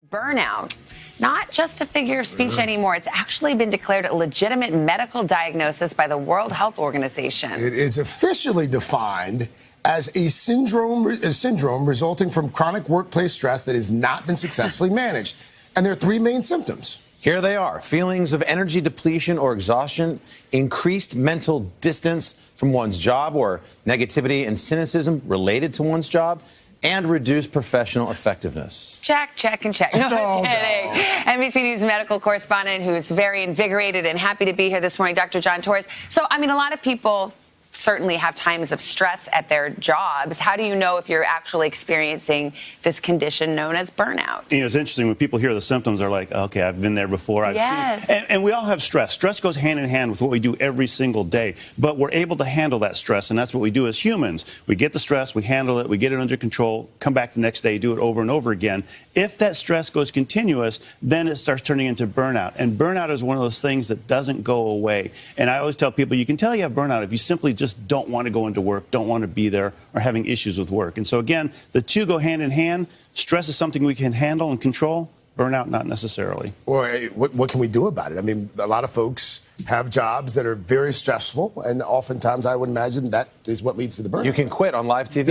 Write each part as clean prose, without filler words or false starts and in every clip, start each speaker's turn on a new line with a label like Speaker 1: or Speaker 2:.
Speaker 1: Burnout, not just a figure of speech anymore. It's actually been declared a legitimate medical diagnosis by the World Health Organization.
Speaker 2: It is officially defined as a syndrome resulting from chronic workplace stress that has not been successfully managed. And there are three main symptoms.
Speaker 3: Here they are: feelings of energy depletion or exhaustion, increased mental distance from one's job or negativity and cynicism related to one's job, and reduced professional effectiveness.
Speaker 1: Check, check, and check. No, I'm kidding. NBC News medical correspondent who is very invigorated and happy to be here this morning, Dr. John Torres. So, I mean, a lot of people certainly have times of stress at their jobs. How do you know if you're actually experiencing this condition known as burnout?
Speaker 4: You know, it's interesting when people hear the symptoms, they're like, okay, I've been there before. I've
Speaker 1: Yes.
Speaker 4: seen it. And we all have stress. Stress goes hand in hand with what we do every single day. But we're able to handle that stress, and that's what we do as humans. We get the stress, we handle it, we get it under control, come back the next day, do it over and over again. If that stress goes continuous, then it starts turning into burnout. And burnout is one of those things that doesn't go away. And I always tell people, you can tell you have burnout if you simply just don't want to go into work, don't want to be there, or having issues with work. And so, again, the two go hand in hand. Stress is something we can handle and control. Burnout, not necessarily.
Speaker 2: Or what can we do about it? I mean, a lot of folks have jobs that are very stressful, and oftentimes I would imagine that is what leads to the burnout.
Speaker 3: You can quit on live TV.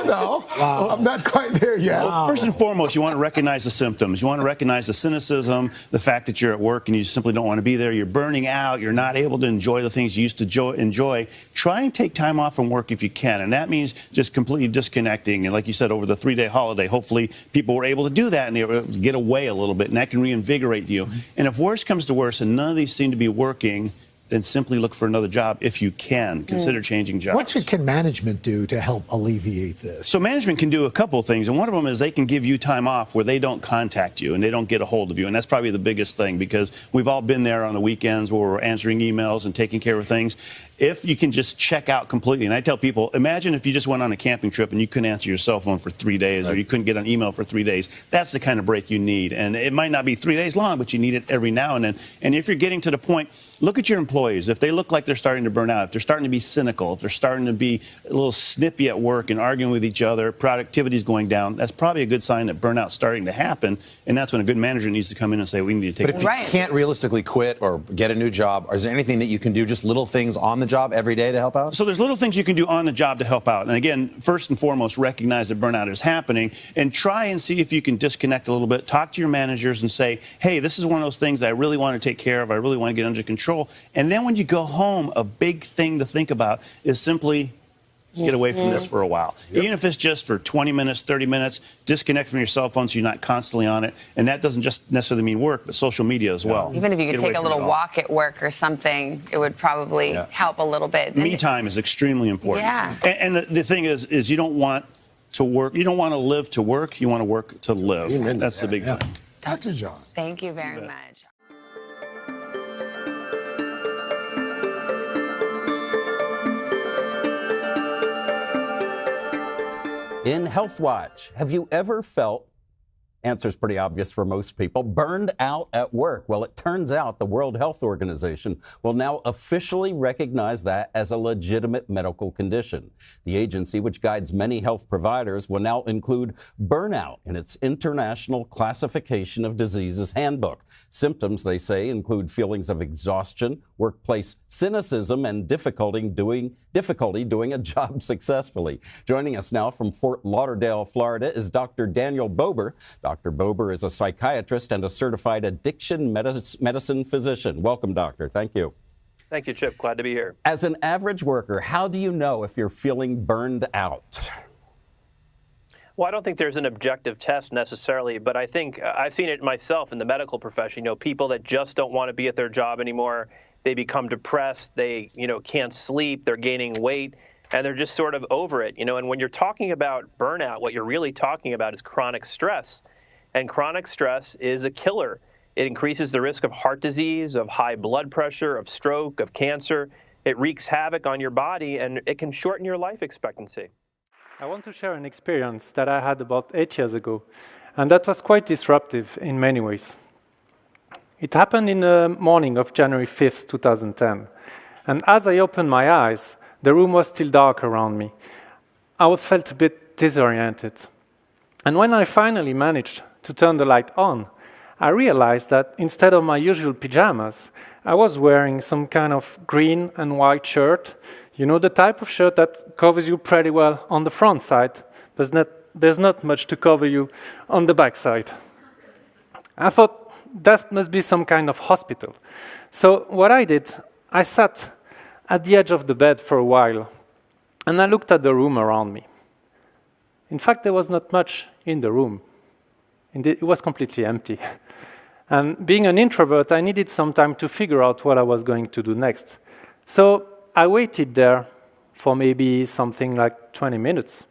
Speaker 2: No. Wow. I'm not quite there yet.
Speaker 4: Well, first and foremost, you want to recognize the symptoms. You want to recognize the cynicism, the fact that you're at work and you simply don't want to be there. You're burning out. You're not able to enjoy the things you used to enjoy. Try and take time off from work if you can, and that means just completely disconnecting. And like you said, over the 3-day holiday, hopefully people were able to do that and they were able to get away a little bit, and that can reinvigorate you. And if worse comes to worse and none of these seem to be working, then simply look for another job if you can. Consider changing jobs.
Speaker 5: What can management do to help alleviate this?
Speaker 4: So management can do a couple of things, and one of them is they can give you time off where they don't contact you and they don't get a hold of you, and that's probably the biggest thing, because we've all been there on the weekends where we're answering emails and taking care of things. If you can just check out completely, and I tell people, imagine if you just went on a camping trip and you couldn't answer your cell phone for 3 days, or you couldn't get an email for 3 days. That's the kind of break you need, and it might not be 3 days long, but you need it every now and then. And if you're getting to the point, look at your employees. If they look like they're starting to burn out, if they're starting to be cynical, if they're starting to be a little snippy at work and arguing with each other, productivity is going down, that's probably a good sign that burnout's starting to happen, and that's when a good manager needs to come in and say, we need to take
Speaker 3: But if you can't realistically quit or get a new job, is there anything that you can do, just little things on the job every day to help out?
Speaker 4: So there's little things you can do on the job to help out. And again, first and foremost, recognize that burnout is happening and try and see if you can disconnect a little bit. Talk to your managers and say, hey, this is one of those things I really want to take care of. I really want to get under control. And then when you go home, a big thing to think about is simply get away from this for a while. Even if it's just for 20 minutes, 30 minutes, disconnect from your cell phone so you're not constantly on it. And that doesn't just necessarily mean work, but social media as well.
Speaker 1: Even if you could take a little walk at work or something, it would probably help a little bit.
Speaker 4: Me time is extremely important.
Speaker 1: Yeah.
Speaker 4: And the thing is you don't want to work, you don't want to live to work, you want to work to live.
Speaker 2: Amen.
Speaker 4: That's the big thing.
Speaker 2: Dr. John.
Speaker 1: Thank you very much.
Speaker 6: In Health Watch, have you ever felt, answer's pretty obvious for most people, burned out at work? Well, it turns out the World Health Organization will now officially recognize that as a legitimate medical condition. The agency, which guides many health providers, will now include burnout in its International Classification of Diseases Handbook. Symptoms, they say, include feelings of exhaustion, workplace cynicism, and difficulty doing a job successfully. Joining us now from Fort Lauderdale, Florida, is Dr. Daniel Bober. Dr. Bober is a psychiatrist and a certified addiction medicine physician. Welcome, doctor. Thank you.
Speaker 7: Thank you, Chip. Glad to be here.
Speaker 6: As an average worker, how do you know if you're feeling burned out?
Speaker 7: Well, I don't think there's an objective test necessarily, but I think I've seen it myself in the medical profession. You know, people that just don't want to be at their job anymore, they become depressed, they, can't sleep, they're gaining weight, and they're just sort of over it, And when you're talking about burnout, what you're really talking about is chronic stress. And chronic stress is a killer. It increases the risk of heart disease, of high blood pressure, of stroke, of cancer. It wreaks havoc on your body, and it can shorten your life expectancy.
Speaker 8: I want to share an experience that I had about 8 years ago, and that was quite disruptive in many ways. It happened in the morning of January 5th, 2010. And as I opened my eyes, the room was still dark around me. I felt a bit disoriented. And when I finally managed to turn the light on, I realized that instead of my usual pajamas, I was wearing some kind of green and white shirt. You know, the type of shirt that covers you pretty well on the front side, but there's not much to cover you on the back side. I thought that must be some kind of hospital. So what I did, I sat at the edge of the bed for a while, and I looked at the room around me. In fact, there was not much in the room. It was completely empty. And being an introvert, I needed some time to figure out what I was going to do next. So I waited there for maybe something like 20 minutes,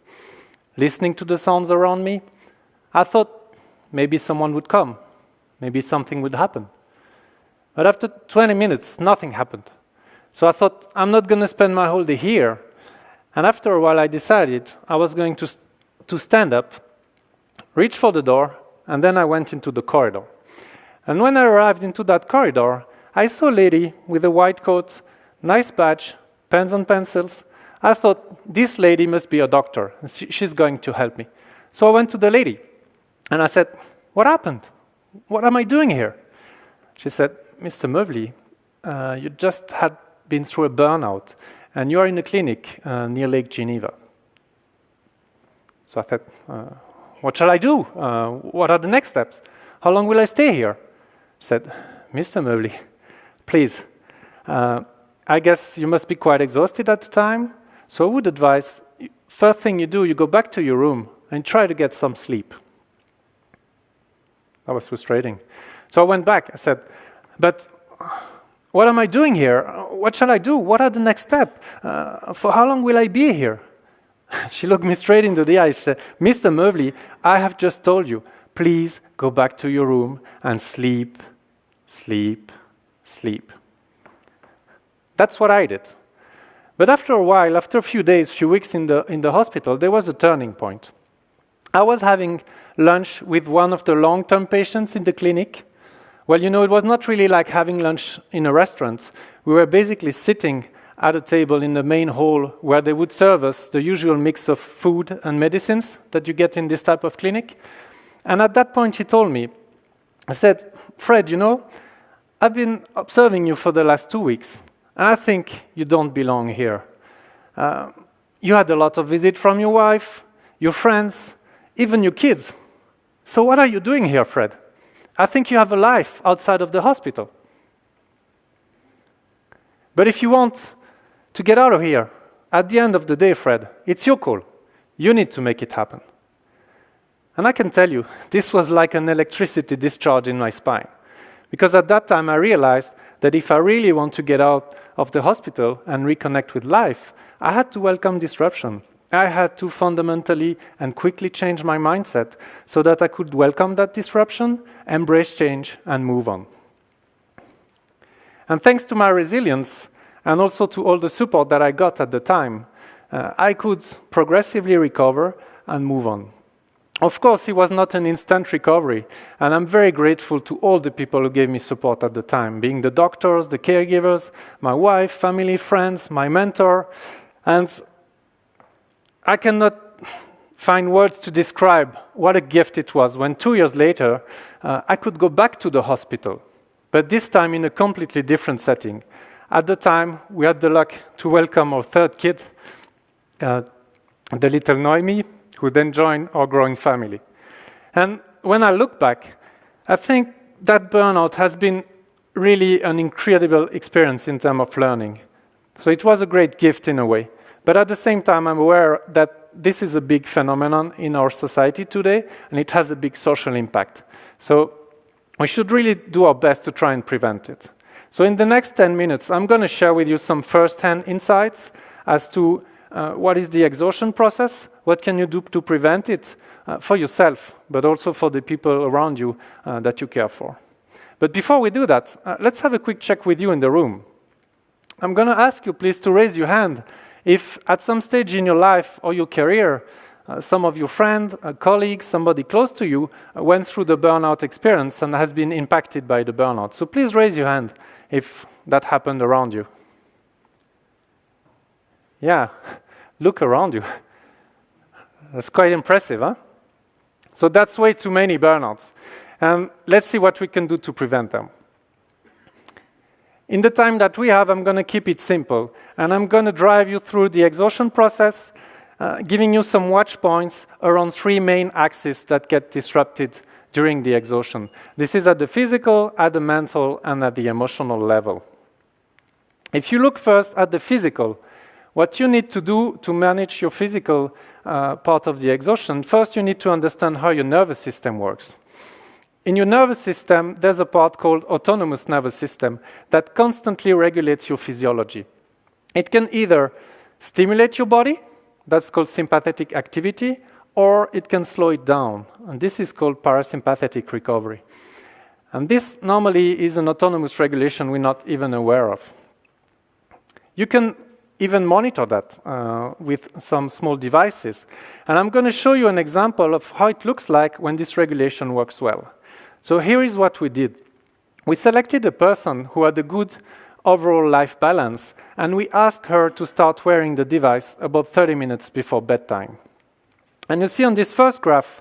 Speaker 8: listening to the sounds around me. I thought maybe someone would come, maybe something would happen. But after 20 minutes, nothing happened. So I thought, I'm not going to spend my whole day here. And after a while, I decided I was going to stand up, reach for the door, and then I went into the corridor. And when I arrived into that corridor, I saw a lady with a white coat, nice badge, pens and pencils. I thought, this lady must be a doctor, and she's going to help me. So I went to the lady, and I said, what happened? What am I doing here? She said, Mr. Mowgli, you just had been through a burnout, and you are in a clinic near Lake Geneva. So I said, what shall I do? What are the next steps? How long will I stay here? She said, Mr. Mowgli, please, I guess you must be quite exhausted at the time, so I would advise, first thing you do, you go back to your room and try to get some sleep. That was frustrating. So I went back. I said, but what am I doing here? What shall I do? What are the next steps? For how long will I be here? She looked me straight into the eyes. She said, Mr. Mowgli, I have just told you, please go back to your room and sleep, sleep, sleep. That's what I did. But after a while, after a few days, few weeks in the hospital, there was a turning point. I was having lunch with one of the long-term patients in the clinic. Well, you know, it was not really like having lunch in a restaurant. We were basically sitting at a table in the main hall where they would serve us the usual mix of food and medicines that you get in this type of clinic. And at that point, he told me, I said, Fred, you know, I've been observing you for the last 2 weeks, and I think you don't belong here. You had a lot of visits from your wife, your friends, even your kids. So what are you doing here, Fred? I think you have a life outside of the hospital. But if you want to get out of here, at the end of the day, Fred, it's your call. You need to make it happen. And I can tell you, this was like an electricity discharge in my spine. Because at that time, I realized that if I really want to get out of the hospital and reconnect with life, I had to welcome disruption. I had to fundamentally and quickly change my mindset so that I could welcome that disruption, embrace change, and move on. And thanks to my resilience, and also to all the support that I got at the time, I could progressively recover and move on. Of course, it was not an instant recovery, and I'm very grateful to all the people who gave me support at the time, being the doctors, the caregivers, my wife, family, friends, my mentor, and I cannot find words to describe what a gift it was when 2 years later, I could go back to the hospital, but this time in a completely different setting. At the time, we had the luck to welcome our third kid, the little Noemi, who then joined our growing family. And when I look back, I think that burnout has been really an incredible experience in terms of learning. So it was a great gift in a way. But at the same time, I'm aware that this is a big phenomenon in our society today, and it has a big social impact. So we should really do our best to try and prevent it. So in the next 10 minutes, I'm going to share with you some first-hand insights as to what is the exhaustion process, what can you do to prevent it for yourself, but also for the people around you that you care for. But before we do that, let's have a quick check with you in the room. I'm going to ask you, please, to raise your hand if at some stage in your life or your career, some of your friend, a colleague, somebody close to you went through the burnout experience and has been impacted by the burnout. So please raise your hand if that happened around you. Yeah, look around you. That's quite impressive, huh? So that's way too many burnouts. And let's see what we can do to prevent them. In the time that we have, I'm going to keep it simple. And I'm going to drive you through the exhaustion process, giving you some watch points around 3 main axes that get disrupted during the exhaustion. This is at the physical, at the mental, and at the emotional level. If you look first at the physical, what you need to do to manage your physical part of the exhaustion, first you need to understand how your nervous system works. In your nervous system, there's a part called autonomous nervous system that constantly regulates your physiology. It can either stimulate your body, that's called sympathetic activity, or it can slow it down, and this is called parasympathetic recovery. And this normally is an autonomous regulation we're not even aware of. You can even monitor that with some small devices. And I'm going to show you an example of how it looks like when this regulation works well. So here is what we did. We selected a person who had a good overall life balance, and we asked her to start wearing the device about 30 minutes before bedtime. And you see on this first graph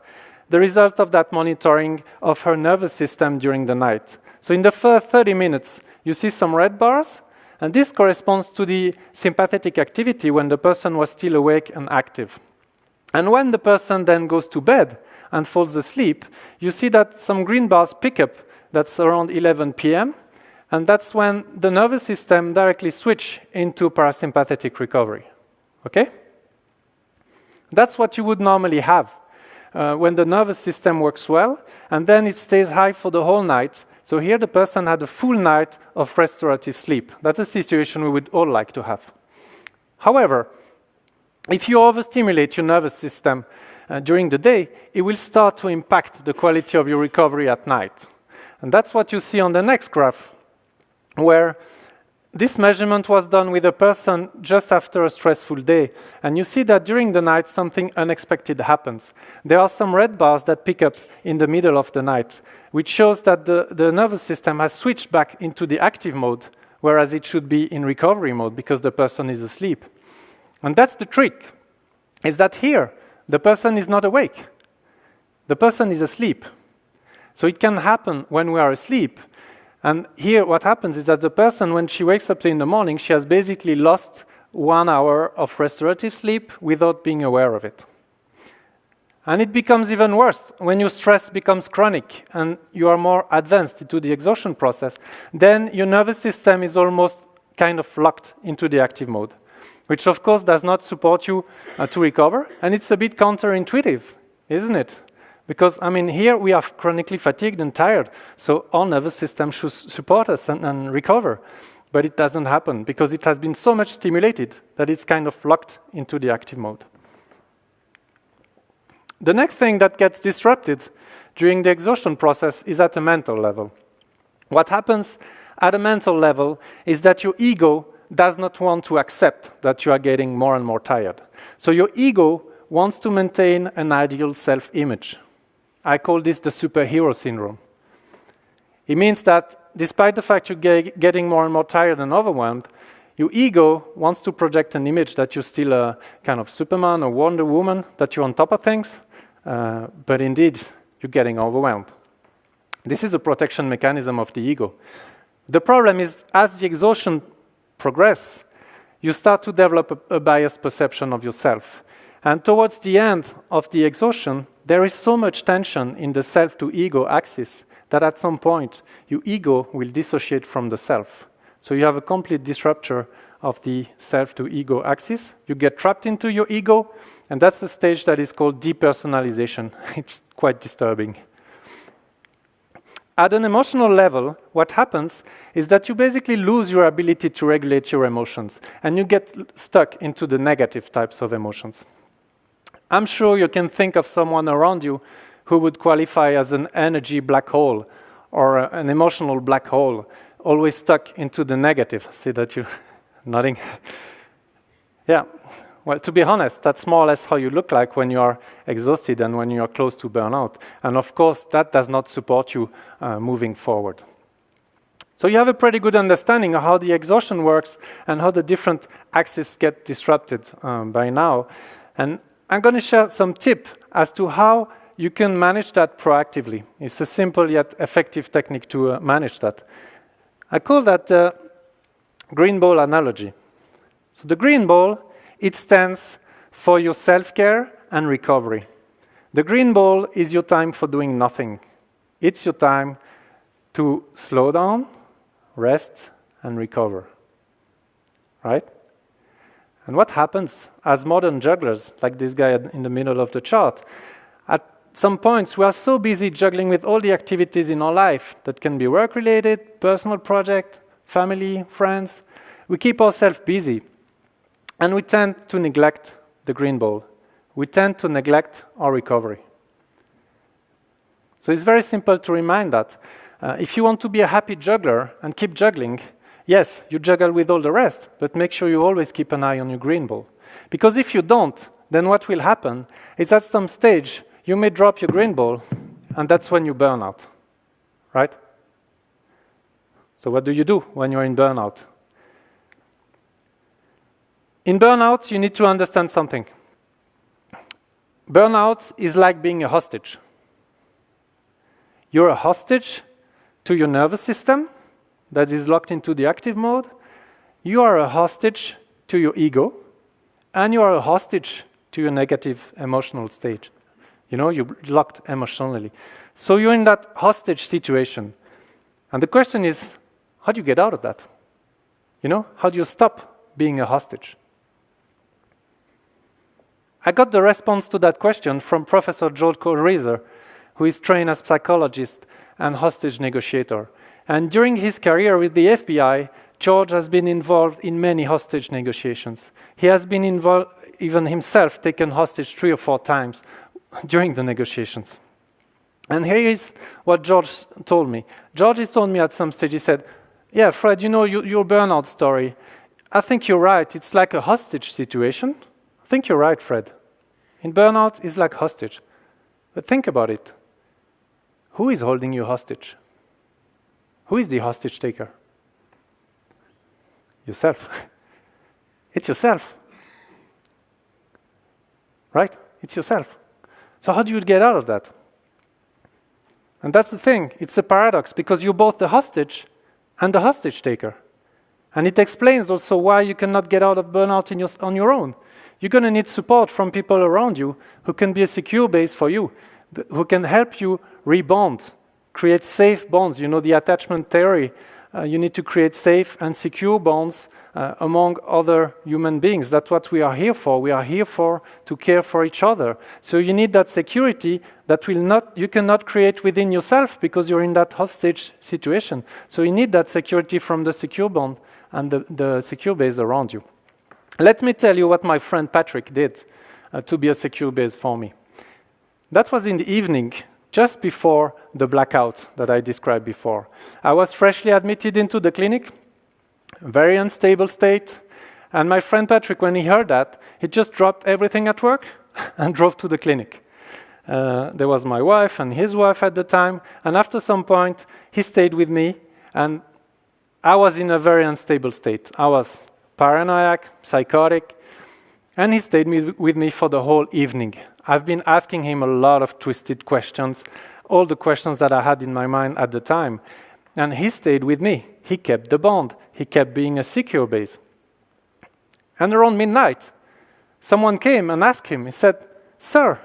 Speaker 8: the result of that monitoring of her nervous system during the night. So in the first 30 minutes, you see some red bars, and this corresponds to the sympathetic activity when the person was still awake and active. And when the person then goes to bed and falls asleep, you see that some green bars pick up. That's around 11 p.m., and that's when the nervous system directly switches into parasympathetic recovery. Okay? That's what you would normally have when the nervous system works well, and then it stays high for the whole night. So here the person had a full night of restorative sleep. That's a situation we would all like to have. However, if you overstimulate your nervous system during the day, it will start to impact the quality of your recovery at night. And that's what you see on the next graph, where this measurement was done with a person just after a stressful day. And you see that during the night, something unexpected happens. There are some red bars that pick up in the middle of the night, which shows that the nervous system has switched back into the active mode, whereas it should be in recovery mode because the person is asleep. And that's the trick, is that here, the person is not awake. The person is asleep. So it can happen when we are asleep. And here what happens is that the person, when she wakes up in the morning, she has basically lost 1 hour of restorative sleep without being aware of it. And it becomes even worse when your stress becomes chronic and you are more advanced into the exhaustion process. Then your nervous system is almost kind of locked into the active mode, which of course does not support you to recover. And it's a bit counterintuitive, isn't it? Because, I mean, here we are chronically fatigued and tired, so our nervous system should support us and recover. But it doesn't happen because it has been so much stimulated that it's kind of locked into the active mode. The next thing that gets disrupted during the exhaustion process is at a mental level. What happens at a mental level is that your ego does not want to accept that you are getting more and more tired. So your ego wants to maintain an ideal self-image. I call this the superhero syndrome. It means that despite the fact you're getting more and more tired and overwhelmed, your ego wants to project an image that you're still a kind of Superman or Wonder Woman, that you're on top of things, but indeed, you're getting overwhelmed. This is a protection mechanism of the ego. The problem is, as the exhaustion progresses, you start to develop a biased perception of yourself. And towards the end of the exhaustion, there is so much tension in the self-to-ego axis that at some point, your ego will dissociate from the self. So you have a complete disruption of the self-to-ego axis. You get trapped into your ego, and that's the stage that is called depersonalization. It's quite disturbing. At an emotional level, what happens is that you basically lose your ability to regulate your emotions, and you get stuck into the negative types of emotions. I'm sure you can think of someone around you who would qualify as an energy black hole or an emotional black hole, always stuck into the negative. See that you're nodding? Yeah, well, to be honest, that's more or less how you look like when you are exhausted and when you are close to burnout. And of course, that does not support you moving forward. So you have a pretty good understanding of how the exhaustion works and how the different axes get disrupted by now. And I'm going to share some tips as to how you can manage that proactively. It's a simple yet effective technique to manage that. I call that the green ball analogy. So the green ball, it stands for your self-care and recovery. The green ball is your time for doing nothing. It's your time to slow down, rest, and recover. Right? And what happens as modern jugglers, like this guy in the middle of the chart, at some points we are so busy juggling with all the activities in our life that can be work-related, personal project, family, friends. We keep ourselves busy, and we tend to neglect the green ball. We tend to neglect our recovery. So it's very simple to remind that. If you want to be a happy juggler and keep juggling, yes, you juggle with all the rest, but make sure you always keep an eye on your green ball. Because if you don't, then what will happen is at some stage, you may drop your green ball, and that's when you burn out, right? So what do you do when you're in burnout? In burnout, you need to understand something. Burnout is like being a hostage. You're a hostage to your nervous system that is locked into the active mode. You are a hostage to your ego, and you are a hostage to your negative emotional state. You know, you're locked emotionally. So you're in that hostage situation. And the question is, how do you get out of that? You know, how do you stop being a hostage? I got the response to that question from Professor Joel Cole-Reiser, who is trained as psychologist and hostage negotiator. And during his career with the FBI, George has been involved in many hostage negotiations. He has been involved, even himself, taken hostage 3 or 4 times during the negotiations. And here is what George told me. George told me at some stage, he said, yeah, Fred, you know, your burnout story, I think you're right. It's like a hostage situation. I think you're right, Fred. In burnout, it's like hostage. But think about it. Who is holding you hostage? Who is the hostage taker? Yourself. It's yourself. Right? It's yourself. So how do you get out of that? And that's the thing. It's a paradox because you're both the hostage and the hostage taker. And it explains also why you cannot get out of burnout on your own. You're going to need support from people around you who can be a secure base for you, who can help you rebond, create safe bonds. You know the attachment theory. You need to create safe and secure bonds among other human beings. That's what we are here for. We are here to care for each other. So you need that security that you cannot create within yourself because you're in that hostage situation. So you need that security from the secure bond and the secure base around you. Let me tell you what my friend Patrick did to be a secure base for me. That was in the evening, just before the blackout that I described before. I was freshly admitted into the clinic, very unstable state, and my friend Patrick, when he heard that, he just dropped everything at work and drove to the clinic. There was my wife and his wife at the time, and after some point, he stayed with me, and I was in a very unstable state. I was paranoid, psychotic, and he stayed with me for the whole evening. I've been asking him a lot of twisted questions, all the questions that I had in my mind at the time. And he stayed with me. He kept the bond. He kept being a secure base. And around midnight, someone came and asked him, he said, "Sir,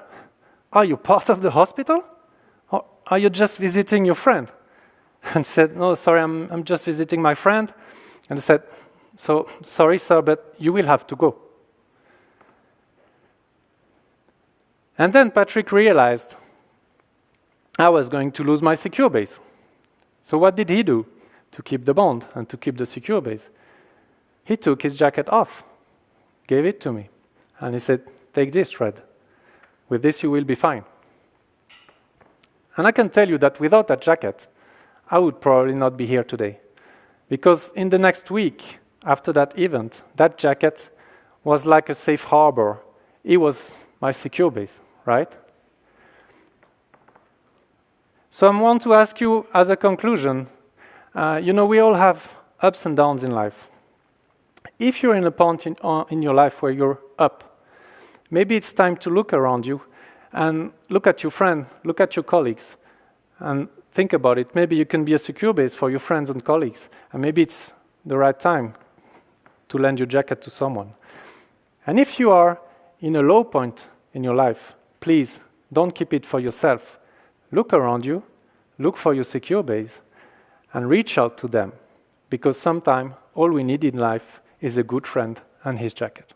Speaker 8: are you part of the hospital? Or are you just visiting your friend?" And said, "No, sorry, I'm just visiting my friend." And he said, "So, sorry, sir, but you will have to go." And then Patrick realized I was going to lose my secure base. So what did he do to keep the bond and to keep the secure base? He took his jacket off, gave it to me, and he said, "Take this, Fred. With this you will be fine." And I can tell you that without that jacket, I would probably not be here today. Because in the next week, after that event, that jacket was like a safe harbor. It was my secure base, right? So I want to ask you as a conclusion, we all have ups and downs in life. If you're in a point in your life where you're up, maybe it's time to look around you and look at your friend, look at your colleagues, and think about it. Maybe you can be a secure base for your friends and colleagues, and maybe it's the right time to lend your jacket to someone. And if you are in a low point in your life, please don't keep it for yourself. Look around you, look for your secure base, and reach out to them, because sometimes all we need in life is a good friend and his jacket.